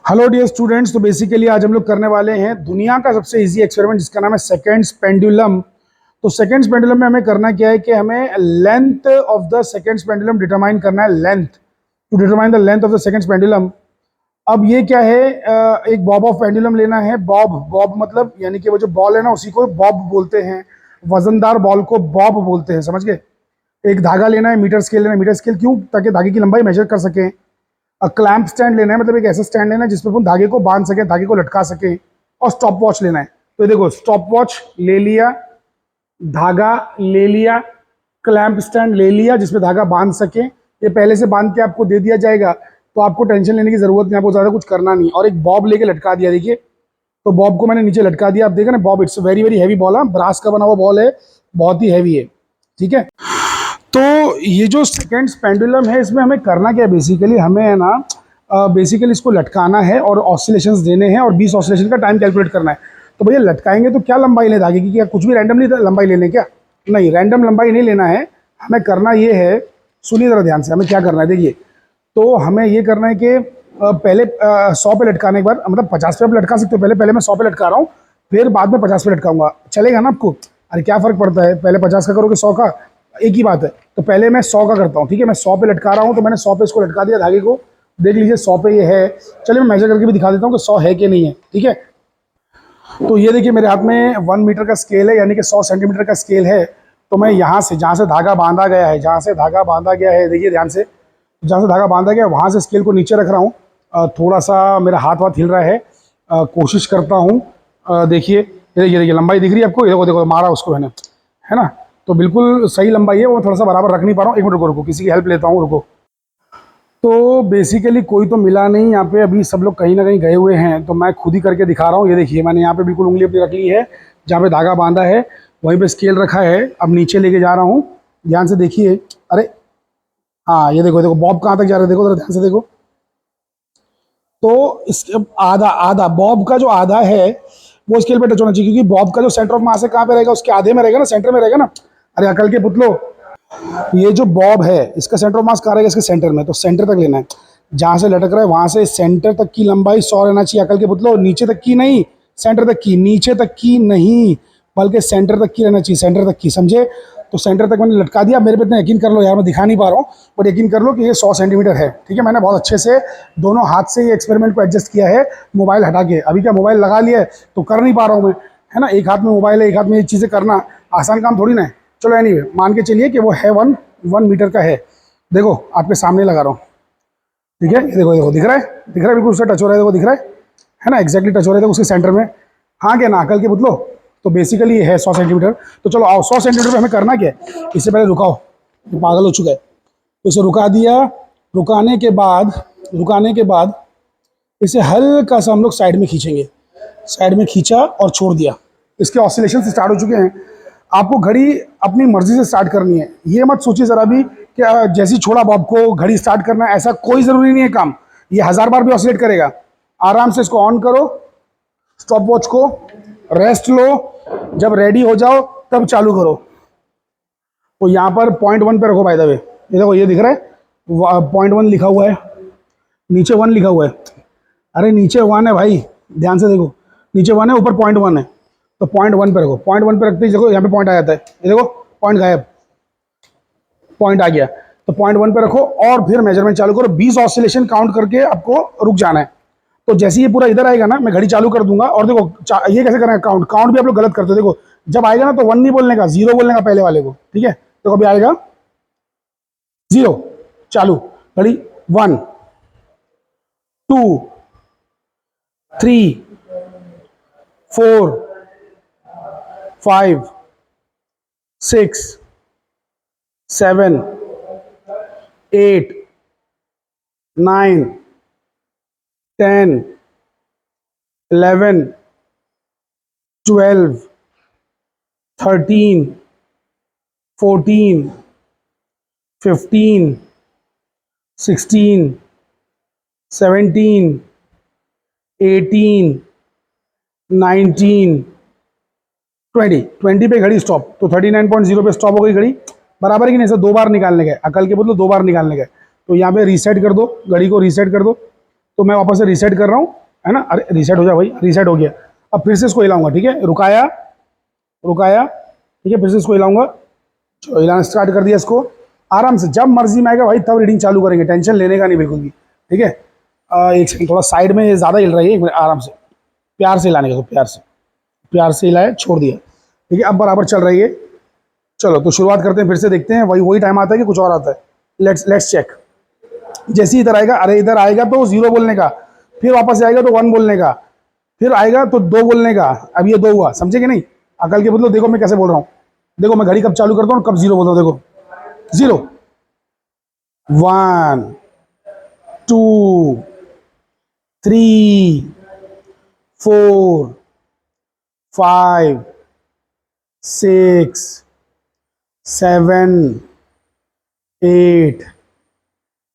Hello dear students. तो basically आज हम लोग करने वाले हैं दुनिया का सबसे इजी एक्सपेरिमेंट जिसका नाम है सेकेंड्स पेंडुलम। तो सेकेंड्स पेंडुलम में हमें करना क्या है कि हमें length of the seconds pendulum determine करना है। Length to determine the length of the seconds pendulum. अब ये क्या है, एक बॉब ऑफ पेंडुलम लेना है। बॉब बॉब मतलब यानी कि वो जो बॉल है ना उसी को बॉब बोलते हैं। वजनदार बॉल को बॉब बोलते हैं, समझ गए। एक धागा लेना है, मीटर स्केल लेना है। मीटर स्केल क्यों? ताकि धागे की लंबाई मेजर कर सकें। क्लैंप स्टैंड लेना है, मतलब एक ऐसा स्टैंड लेना है जिसपे अपन धागे को बांध सके, धागे को लटका सके। और स्टॉप वॉच लेना है। तो देखो, स्टॉप वॉच ले लिया, धागा ले लिया, क्लैंप स्टैंड ले लिया जिसपे धागा बांध सके। ये पहले से बांध के आपको दे दिया जाएगा, तो आपको टेंशन लेने की जरूरत नहीं, आपको ज्यादा कुछ करना नहीं। और एक बॉब लेके लटका दिया, देखिए। तो बॉब को मैंने नीचे लटका दिया। आप देखा ना, Bob it's very very heavy ball है, ब्रास का बना हुआ बॉल है, बहुत ही हैवी है, ठीक है। तो ये जो सेकेंड्स पेंडुलम है, इसमें हमें करना क्या है, बेसिकली हमें है ना, बेसिकली इसको लटकाना है और ऑसिलेशंस देने हैं और 20 ऑसिलेशन का टाइम कैलकुलेट करना है। तो भैया लटकाएंगे तो क्या लंबाई ले धागे की? क्या कुछ भी रैंडमली लंबाई ले लें क्या? नहीं, रैंडम लंबाई नहीं लेना है। हमें करना ये है, सुनिए जरा ध्यान से, हमें क्या करना है देखिए। तो हमें ये करना है कि पहले 100 पे लटकाने के बाद, मतलब 50 पे आप लटका सकते हो। पहले मैं 100 पे लटका रहा हूँ, फिर बाद में 50 पे लटकाऊंगा, चलेगा ना आपको? अरे क्या फ़र्क पड़ता है, पहले 50 का करोगे 100 का, एक ही बात है। तो पहले मैं 100 का करता हूँ, ठीक है। मैं 100 पे लटका रहा हूँ, तो मैंने 100 पे इसको लटका दिया धागे को। देख लीजिए 100 पे ये है। चलिए मैं मेजर करके भी दिखा देता हूँ कि 100 है कि नहीं है, ठीक है। तो ये देखिए मेरे हाथ में 1 मीटर का स्केल है, यानी कि 100 सेंटीमीटर का स्केल है। तो मैं यहाँ से, जहाँ से धागा बांधा गया है, जहाँ से धागा बांधा गया है, देखिए ध्यान से, जहाँ से धागा बांधा गया है वहाँ से स्केल को नीचे रख रहा हूँ। थोड़ा सा मेरा हाथ वाथ हिल रहा है, कोशिश करता हूँ। देखिए ये देखिए लंबाई दिख रही है आपको, ये देखो देखो मारा उसको मैंने, है ना। तो बिल्कुल सही लंबाई है, वो थोड़ा सा बराबर रख नहीं पा रहा हूँ। एक मिनट रुको रुको, किसी की हेल्प लेता हूँ, रुको। तो बेसिकली कोई तो मिला नहीं यहाँ पे, अभी सब लोग कहीं ना कहीं गए हुए हैं, तो मैं खुद ही करके दिखा रहा हूँ। ये देखिए मैंने यहाँ पे बिल्कुल उंगली अपनी रख ली है, जहाँ पे धागा बांधा है वहीं पे स्केल रखा है। अब नीचे लेके जा रहा हूँ, ध्यान से देखिए। अरे हाँ, ये देखो देखो बॉब कहाँ तक जा रहा है, देखो जरा ध्यान से देखो। तो इस आधा आधा बॉब का जो आधा है वो स्केल पे टच होना चाहिए, क्योंकि बॉब का जो सेंटर ऑफ मास है कहाँ पे रहेगा? उसके आधे में रहेगा ना, सेंटर में रहेगा ना। अरे अकल के पुतलो, ये जो बॉब है इसका सेंटर ऑफ मास कहाँ रहेगा? इसके सेंटर में। तो सेंटर तक लेना है, जहाँ से लटक रहा है वहाँ से सेंटर तक की लंबाई 100 रहना चाहिए। अकल के पुतलो, नीचे तक की नहीं, सेंटर तक की, नीचे तक की नहीं, बल्कि सेंटर तक की रहना चाहिए, सेंटर तक की, समझे। तो सेंटर तक मैंने लटका दिया। मेरे पे इतना यकीन कर लो यार, मैं दिखा नहीं पा रहा हूँ, बट यकीन कर लो कि ये 100 सेंटीमीटर है, ठीक है। मैंने बहुत अच्छे से दोनों हाथ से ये एक्सपेरिमेंट को एडजस्ट किया है, मोबाइल हटा के। अभी क्या मोबाइल लगा लिया है तो कर नहीं पा रहा हूँ मैं, है ना। एक हाथ में मोबाइल है, एक हाथ में ये चीज़ें करना आसान काम थोड़ी ना है। चलो एनीवे, मान के चलिए कि वो है 1 मीटर का है। देखो आपके सामने लगा रहा हूँ, ठीक है। ये देखो देखो, दिख रहा है, दिख रहा है, बिल्कुल उससे टच हो रहा है, देखो दिख रहा है ना, एक्जैक्टली टच हो रहा है, देखो उसके सेंटर में। हाँ क्या ना, अकल के पुतलो। तो बेसिकली ये है 100 सेंटीमीटर। तो चलो आओ, 100 सेंटीमीटर पे हमें करना क्या है। इससे पहले रुकाओ, ये पागल हो चुका है। तो इसे रुका दिया। रुकाने के बाद इसे हल्का सा हम लोग साइड में खींचेंगे। साइड में खींचा और छोड़ दिया। इसके ऑसिलेशन स्टार्ट हो चुके हैं। आपको घड़ी अपनी मर्जी से स्टार्ट करनी है। ये मत सोचिए ज़रा भी कि जैसे ही छोड़ा बॉब को घड़ी स्टार्ट करना है, ऐसा कोई ज़रूरी नहीं है काम। ये 1000 बार भी ऑसिलेट करेगा। आराम से इसको ऑन करो, स्टॉप वॉच को, रेस्ट लो, जब रेडी हो जाओ तब चालू करो। तो यहाँ पर 0.1 पे रखो, बाय द वे। ये देखो, ये दिख रहा है 0.1 लिखा हुआ है, नीचे 1 लिखा हुआ है। अरे नीचे 1 है भाई, ध्यान से देखो, नीचे 1 है, ऊपर 0.1 है। तो 0.1 पे रखो। 0.1 पे रखते ही देखो यहाँ पे पॉइंट आ जाता है, ये देखो पॉइंट गायब, पॉइंट आ गया। तो 0.1 पे रखो और फिर मेजरमेंट चालू करो। 20 ऑसिलेशन काउंट करके आपको रुक जाना है। तो जैसे ये पूरा इधर आएगा ना, मैं घड़ी चालू कर दूंगा। और देखो ये कैसे करना है, काउंट भी आप लोग गलत करते हो। देखो जब आएगा ना तो 1 नहीं बोलने का, 0 बोलने का पहले वाले को, ठीक है। तो कभी आएगा 0, चालू, घड़ी 1 2 3 4 5 6 7 8 9 10 11 12 13 14 15 16 17 18 19 20 पे घड़ी स्टॉप। तो 39.0 पे स्टॉप हो गई घड़ी, बराबर की नहीं, सर 2 बार निकालने गए, अकल के बदलो 2 बार निकालने गए। तो यहाँ पे रीसेट कर दो, घड़ी को रीसेट कर दो। तो मैं वापस से रीसेट कर रहा हूँ, है ना। अरे रीसेट हो जाए भाई, रीसेट हो गया। अब फिर से इसको हिलाऊंगा, ठीक है, रुकाया रुकाया, ठीक है, फिर से इसको हिलाऊंगा। चलो हिलाना स्टार्ट कर दिया इसको। आराम से जब मर्जी में आएगा भाई तब रीडिंग चालू करेंगे, टेंशन लेने का नहीं बिल्कुल भी, ठीक है। एक सेकंड, थोड़ा साइड में ये ज़्यादा हिल रही है, एक मिनट आराम से, प्यार से हिलाने का, तो प्यार से हिलाया, छोड़ दिया, ठीक है। अब बराबर चल रही है। चलो तो शुरुआत करते हैं, फिर से देखते हैं, वही टाइम आता है कि कुछ और आता है। Let's check. जैसे इधर आएगा, अरे इधर आएगा तो 0 बोलने का, फिर वापस आएगा तो 1 बोलने का, फिर आएगा तो 2 बोलने का। अब ये 2 हुआ, समझे कि नहीं? अकल के बदलो देखो मैं कैसे बोल रहा हूँ। देखो मैं घड़ी कब चालू करता हूँ, कब 0 बोलता हूँ। देखो 0 1 2 3 4 5 6 7 8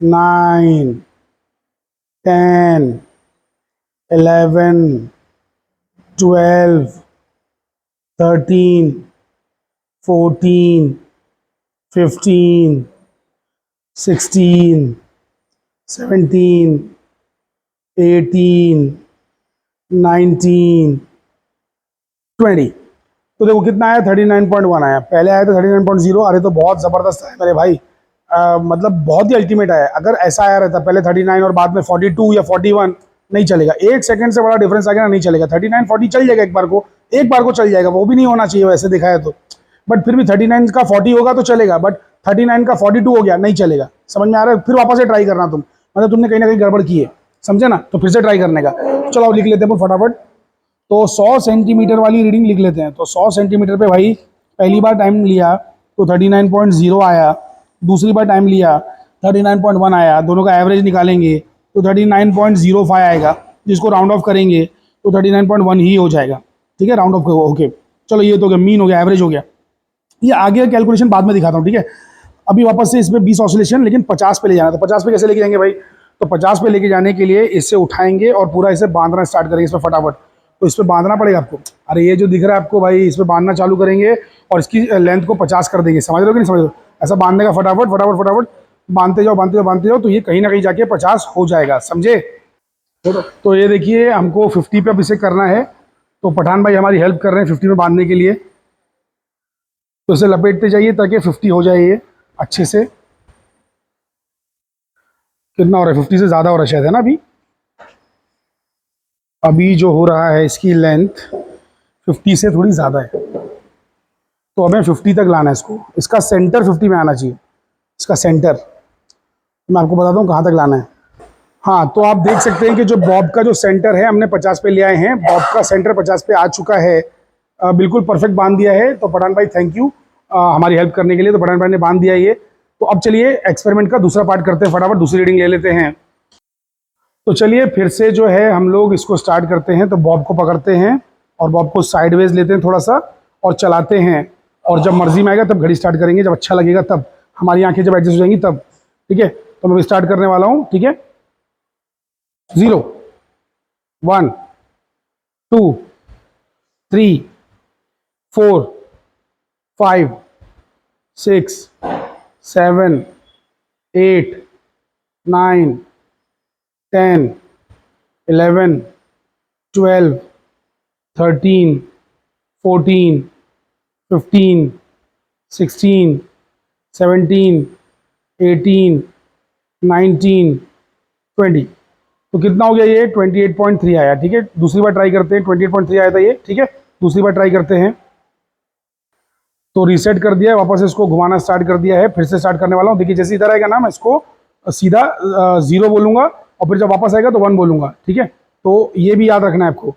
9 10 11 12 13 14 15 16 17 18 19 20। तो देखो कितना आया, 39.1 आया। पहले आया था 39.0। अरे तो बहुत ज़बरदस्त है मेरे भाई, मतलब बहुत ही अल्टीमेट आया। अगर ऐसा आया रहता पहले 39 और बाद में 42 या 41, नहीं चलेगा। 1 सेकंड से बड़ा डिफरेंस आ गया ना, नहीं चलेगा। 39 40 चल जाएगा, एक बार को चल जाएगा, वो भी नहीं होना चाहिए वैसे देखा है तो। बट फिर भी 39 का 40 होगा तो चलेगा, बट 39 का 42 हो गया, नहीं चलेगा। समझ में आ रहा है? फिर वापस से ट्राई करना तुम, मतलब तुमने कहीं ना कहीं गड़बड़ की है, समझे ना। तो फिर से ट्राई करने का। चलो अब लिख लेते हैं फटाफट। तो 100 सेंटीमीटर वाली रीडिंग लिख लेते हैं। तो 100 सेंटीमीटर पे भाई पहली बार टाइम लिया तो 39.0 आया, दूसरी बार टाइम लिया 39.1 आया, दोनों का एवरेज निकालेंगे तो 39.05 आएगा, जिसको राउंड ऑफ करेंगे तो 39.1 ही हो जाएगा, ठीक है, राउंड ऑफ ओके। चलो ये तो हो गया, मीन हो गया, एवरेज हो गया। ये आगे का कैलकुलेशन बाद में दिखाता हूँ, ठीक है। अभी वापस से इसमें 20 ऑसिलेशन, लेकिन 50 पे ले जाना। तो 50 पे कैसे लेके जाएंगे भाई? तो 50 पे लेके जाने के लिए इससे उठाएंगे और पूरा इसे बांधना स्टार्ट करेंगे इसमें फटाफट। तो इस पर बांधना पड़ेगा आपको। अरे ये जो दिख रहा है आपको भाई, इस पर बांधना चालू करेंगे और इसकी लेंथ को 50 कर देंगे। समझ रहे हो कि नहीं समझ रहे हो? ऐसा बांधने का फटाफट फटाफट फटाफट बांधते जाओ बांधते जाओ बांधते जाओ, तो ये कहीं ना कहीं जाके 50 हो जाएगा, समझे। तो ये देखिए हमको 50 पे अब इसे करना है। तो पठान भाई हमारी हेल्प कर रहे हैं 50 में बांधने के लिए। तो इसे लपेटते जाइए ताकि 50 हो जाए ये अच्छे से। कितना हो रहा है? 50 से ज़्यादा हो रहा है शायद, है ना। अभी जो हो रहा है इसकी लेंथ 50 से थोड़ी ज़्यादा है, तो हमें 50 तक लाना है इसको। इसका सेंटर 50 में आना चाहिए, इसका सेंटर। मैं आपको बताता हूँ कहाँ तक लाना है। हाँ, तो आप देख सकते हैं कि जो बॉब का जो सेंटर है हमने 50 पे ले आए हैं। बॉब का सेंटर 50 पे आ चुका है, बिल्कुल परफेक्ट बांध दिया है। तो पठान भाई थैंक यू हमारी हेल्प करने के लिए। तो पठान भाई ने बांध दिया ये। तो अब चलिए एक्सपेरिमेंट का दूसरा पार्ट करते हैं, फटाफट दूसरी रीडिंग ले लेते हैं। तो चलिए फिर से जो है हम लोग इसको स्टार्ट करते हैं। तो बॉब को पकड़ते हैं और बॉब को साइडवेज लेते हैं थोड़ा सा और चलाते हैं। और जब मर्जी में आएगा तब घड़ी स्टार्ट करेंगे, जब अच्छा लगेगा तब, हमारी आंखें जब एडजस्ट हो जाएंगी तब, ठीक है। तो मैं स्टार्ट करने वाला हूँ, ठीक है। 0 1 2 3 4 5 6 7 8 9 10 11 12 13 14 15 16 17 18 19 20। तो कितना हो गया ये? 28.3 आया, ठीक है। दूसरी बार ट्राई करते हैं। 28.3 आया था ये, ठीक है। दूसरी बार ट्राई करते हैं। तो रीसेट कर दिया है, वापस इसको घुमाना स्टार्ट कर दिया है। फिर से स्टार्ट करने वाला हूँ। देखिए जैसे इधर आएगा ना, मैं इसको सीधा 0 बोलूँगा और फिर जब वापस आएगा तो 1 बोलूँगा, ठीक है। तो ये भी याद रखना है आपको।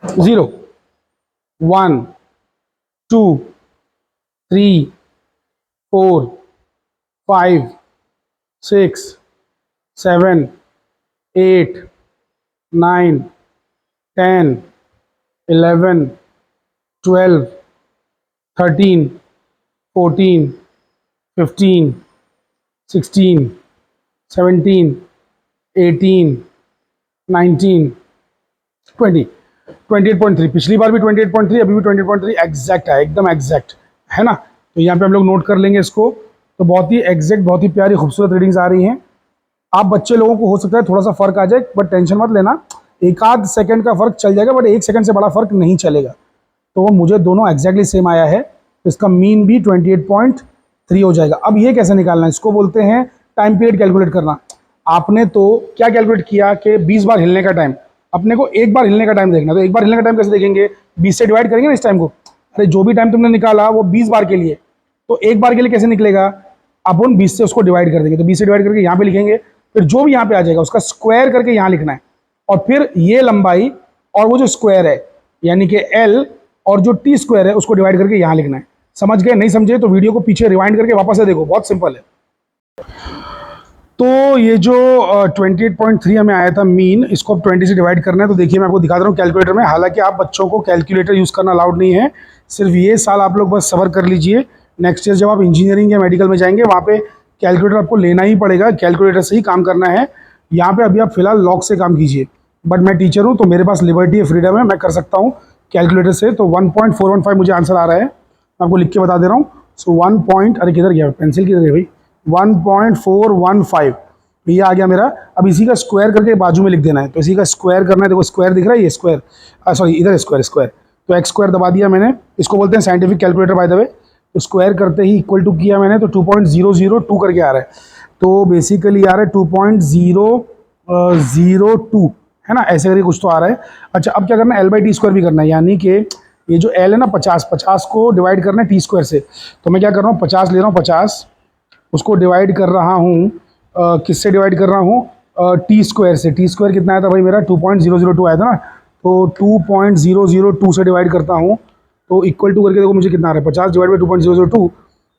0 1 2 3 4 5 6 7 8 9 10 11 12 13 14 15 16 17 18 19 20। 28.3, पिछली बार भी 28.3, अभी भी 28.3 एग्जैक्ट है, एकदम एग्जैक्ट है ना। तो यहाँ पे हम लोग नोट कर लेंगे इसको। तो बहुत ही एग्जैक्ट, बहुत ही प्यारी खूबसूरत रीडिंग्स आ रही हैं। आप बच्चे लोगों को हो सकता है थोड़ा सा फर्क आ जाए, बट टेंशन मत लेना, एक आध सेकंड का फर्क चल जाएगा, बट 1 सेकंड से बड़ा फर्क नहीं चलेगा। तो वो मुझे दोनों एग्जैक्टली सेम आया है, तो इसका मीन भी 28.3 हो जाएगा। अब ये कैसे निकालना है, इसको बोलते हैं टाइम पीरियड कैलकुलेट करना। आपने तो क्या कैलकुलेट किया कि 20 बार हिलने का टाइम, अपने को एक बार हिलने का टाइम देखना, तो एक बार हिलने का टाइम कैसे देखेंगे, 20 से डिवाइड करेंगे ना इस टाइम को। अरे जो भी टाइम तुमने निकाला वो 20 बार के लिए, तो एक बार के लिए कैसे निकलेगा, अपन 20 से उसको डिवाइड कर देंगे, तो 20 से डिवाइड करके यहाँ पे लिखेंगे, फिर जो भी यहाँ पे आ जाएगा उसका स्क्वायर करके यहाँ लिखना है, और फिर ये लंबाई और वो जो स्क्वायर है यानी कि एल और जो टी स्क्वायर है उसको डिवाइड करके यहाँ लिखना है। समझ गए? नहीं समझे तो वीडियो को पीछे रिवाइंड करके वापस से देखो, बहुत सिंपल है। तो ये जो 28.3 हमें आया था मीन, इसको अब 20 से डिवाइड करना है। तो देखिए मैं आपको दिखा रहा हूँ कैलकुलेटर में, हालांकि आप बच्चों को कैलकुलेटर यूज़ करना अलाउड नहीं है, सिर्फ ये साल आप लोग बस सबर कर लीजिए। नेक्स्ट ईयर जब आप इंजीनियरिंग या मेडिकल में जाएंगे वहाँ पे कैलकुलेटर आपको लेना ही पड़ेगा, कैलकुलेटर से ही काम करना है। यहाँ पे अभी आप फिलहाल लॉक से काम कीजिए, बट मैं टीचर हूँ तो मेरे पास लिबर्टी है, फ्रीडम है, मैं कर सकता हूँ कैलकुलेटर से। तो 1.415 मुझे आंसर आ रहा है, मैं आपको लिख के बता दे रहा हूँ। सो 1 पॉइंट, अरे किधर गया पेंसिल, किधर गया भाई, 1.415 ये आ गया मेरा। अब इसी का स्क्वायर करके बाजू में लिख देना है, तो इसी का स्क्वायर करना है। देखो स्क्वायर दिख रहा है, ये स्क्वायर, सॉरी इधर स्क्वायर, स्क्वायर तो एक्स स्क्वायर दबा दिया मैंने, इसको बोलते हैं scientific calculator by the way. तो स्क्वायर करते ही इक्वल टू किया मैंने, तो 2.002 करके आ रहा है, तो बेसिकली आ रहा है 2.002 है ना, ऐसे करके कुछ तो आ रहा है। अच्छा अब क्या करना है, L/T स्क्वायर भी करना है, यानी कि ये जो L है ना 50 को डिवाइड करना है टी स्क्वायर से। तो मैं क्या कर रहा हूँ, 50 ले रहा हूँ, 50 उसको डिवाइड कर रहा हूँ, किससे डिवाइड कर रहा हूँ, टी स्क्वायर से। टी स्क्वायर कितना आया था भाई मेरा, 2.002 आया था ना, तो 2.002 से डिवाइड करता हूँ, तो इक्वल टू करके देखो मुझे कितना आ रहा है, 50 डिवाइड बाई 2.002,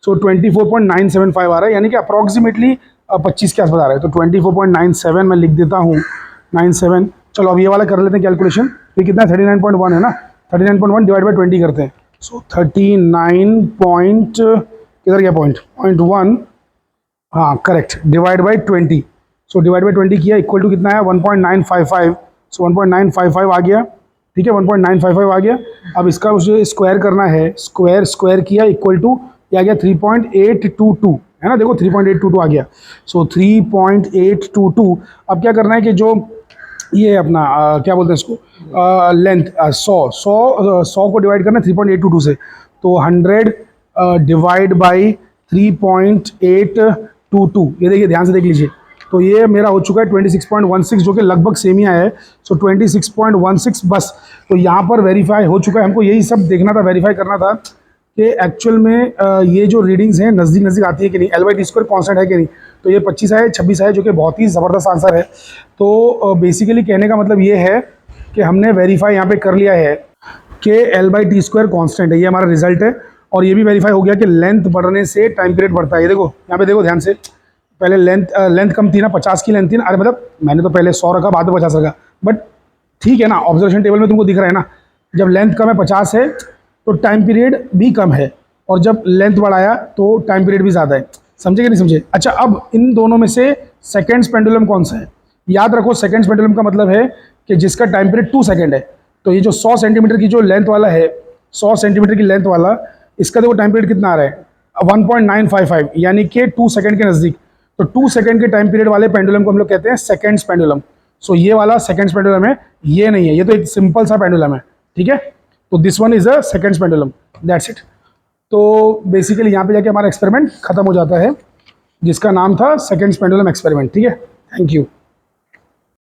सो 24.975 आ रहा है, यानी कि अप्रॉक्सीमेटली 25 के आसपास आ रहा है। तो 24.97 मैं लिख देता हूँ, 97। चलो अब ये वाला कर लेते हैं कैलकुलेशन, ये कितना है, 39.1 है ना, 39.1 डिवाइड बाई 20 करते हैं। सो 39 पॉइंट, किधर गया पॉइंट, 0.1, हाँ correct, divide by 20। So divide by 20 किया, इक्वल टू कितना है, 1.955। सो 1.955 आ गया, ठीक है, 1.955 आ गया। अब इसका मुझे स्क्वायर करना है, स्क्वायर किया, इक्वल टू ये आ गया 3.822 है ना, देखो 3.822 आ गया। सो 3.822। अब क्या करना है कि जो ये अपना क्या बोलते हैं इसको, लेंथ 100 को डिवाइड करना है 3.822 से, तो 100 डिवाइड बाई 3.822, ये देखिए ध्यान से देख लीजिए, तो ये मेरा हो चुका है 26.16, जो कि लगभग सेम ही आया है। सो 26.16 बस, तो यहाँ पर वेरीफाई हो चुका है। हमको यही सब देखना था, वेरीफाई करना था कि एक्चुअल में ये जो रीडिंग्स हैं नज़दीक नज़दीक आती है कि नहीं, L/T स्क्वायर कॉन्स्टेंट है कि नहीं। तो ये 25 है, 26 है, जो कि बहुत ही ज़बरदस्त आंसर है। तो बेसिकली कहने का मतलब ये है कि हमने वेरीफाई यहाँ पे कर लिया है कि L/T स्क्वायर कॉन्स्टेंट है, ये हमारा रिजल्ट है। और ये भी वेरीफाई हो गया कि लेंथ बढ़ने से टाइम पीरियड बढ़ता है। ये देखो यहाँ पे देखो ध्यान से, पहले लेंथ कम थी ना, 50 की लेंथ थी ना, अरे मतलब मैंने तो पहले 100 रखा, बाद में 50 रखा, बट ठीक है ना, ऑब्जर्वेशन टेबल में तुमको दिख रहा है ना, जब लेंथ कम है 50 है तो टाइम पीरियड भी कम है, और जब लेंथ बढ़ाया तो टाइम पीरियड भी ज़्यादा है। समझे कि नहीं समझे? अच्छा अब इन दोनों में से सेकेंड्स पेंडुलम कौन सा है? याद रखो सेकेंड्स पेंडुलम का मतलब है कि जिसका टाइम पीरियड 2 सेकेंड है। तो ये जो 100 सेंटीमीटर की जो लेंथ वाला है, 100 सेंटीमीटर की लेंथ वाला, इसका देखो टाइम पीरियड कितना आ रहा है, 1.955, यानी कि 2 सेकेंड के नज़दीक। तो 2 सेकेंड के टाइम पीरियड वाले पेंडुलम को हम लोग कहते हैं सेकेंड्स पेंडुलम। सो ये वाला सेकेंड्स पेंडुलम है, ये नहीं है, ये तो एक सिंपल सा पेंडुलम है, ठीक है। तो this one is a seconds pendulum, that's it. तो बेसिकली यहाँ पे जाके हमारा एक्सपेरिमेंट खत्म हो जाता है, जिसका नाम था सेकेंड्स पेंडुलम एक्सपेरिमेंट, ठीक है। Thank you.